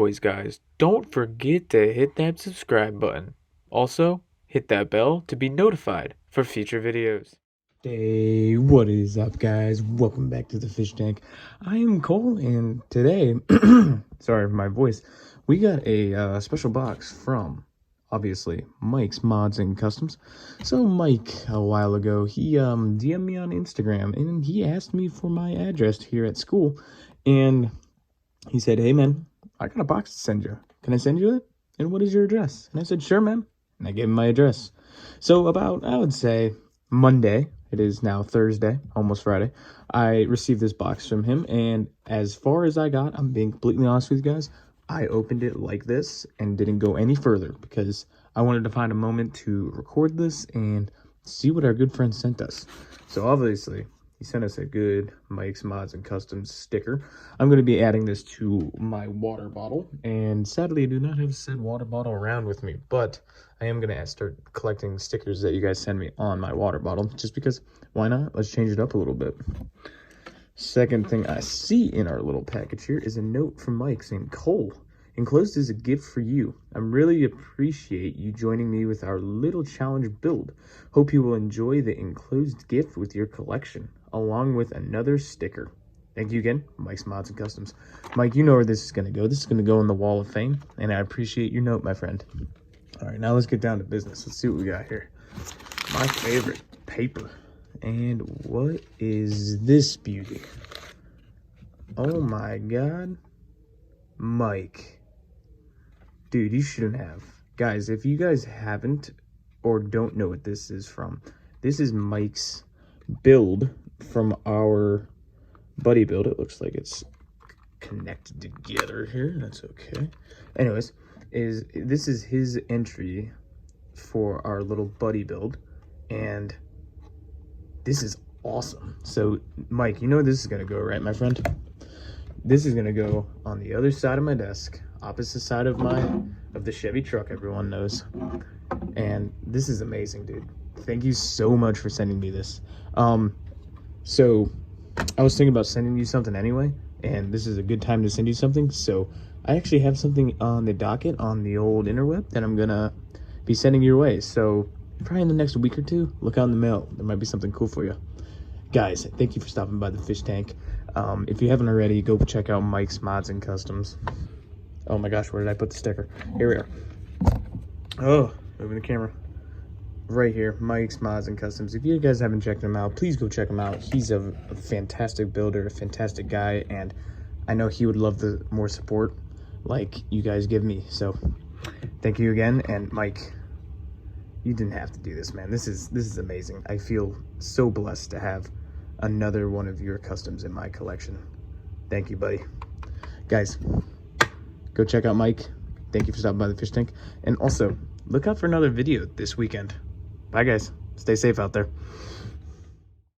always, guys, don't forget to hit that subscribe button. Also, hit that bell to be notified for future videos. Hey, what is up, guys? Welcome back to the fish tank. I am Cole, and today, sorry for my voice, we got a special box from, obviously, Mike's Mods and Customs. So Mike, a while ago, he DM'd me on Instagram, and he asked me for my address here at school, and he said, "Hey, man, I got a box to send you. Can I send you it? And what is your address?" And I said, "Sure, man." And I gave him my address. So about, I would say, Monday, it is now Thursday, almost Friday, I received this box from him. And as far as I got, I'm being completely honest with you guys, I opened it like this and didn't go any further because I wanted to find a moment to record this and see what our good friend sent us. So obviously, he sent us a good Mike's Mods and Customs sticker. I'm going to be adding this to my water bottle. And sadly, I do not have said water bottle around with me. But I am going to start collecting stickers that you guys send me on my water bottle. Just because, why not? Let's change it up a little bit. Second thing I see in our little package here is a note from Mike saying, "Cole, enclosed is a gift for you. I really appreciate you joining me with our little challenge build. Hope you will enjoy the enclosed gift with your collection, along with another sticker. Thank you again, Mike's Mods and Customs." Mike, you know where this is going to go. This is going to go in the Wall of Fame, and I appreciate your note, my friend. All right, now let's get down to business. Let's see what we got here. My favorite paper. And what is this beauty? Oh my God. Mike. Dude, you shouldn't have. Guys, if you guys haven't or don't know what this is from, this is Mike's build from our buddy build. It looks like it's connected together here. That's okay. Anyways, this is his entry for our little buddy build, and this is awesome. So Mike, you know where this is gonna go, right, my friend? This is gonna go on the other side of my desk, opposite side of the Chevy truck everyone knows. And this is amazing, dude. Thank you so much for sending me this. So I was thinking about sending you something anyway, and this is a good time to send you something. So I actually have something on the docket on the old interweb that I'm gonna be sending your way. So probably in the next week or two, look out in the mail. There might be something cool for you. Guys, thank you for stopping by the fish tank. If you haven't already, go check out Mike's Mods and Customs. Oh my gosh, where did I put the sticker? Here we are. Oh, moving the camera. Right here, Mike's Mods and Customs. If you guys haven't checked him out, please go check him out. He's a fantastic builder, a fantastic guy, and I know he would love the more support like you guys give me. So thank you again. And Mike, you didn't have to do this, man. This is amazing. I feel so blessed to have another one of your customs in my collection. Thank you, buddy. Guys, go check out Mike. Thank you for stopping by the fish tank. And also, look out for another video this weekend. Bye, guys. Stay safe out there.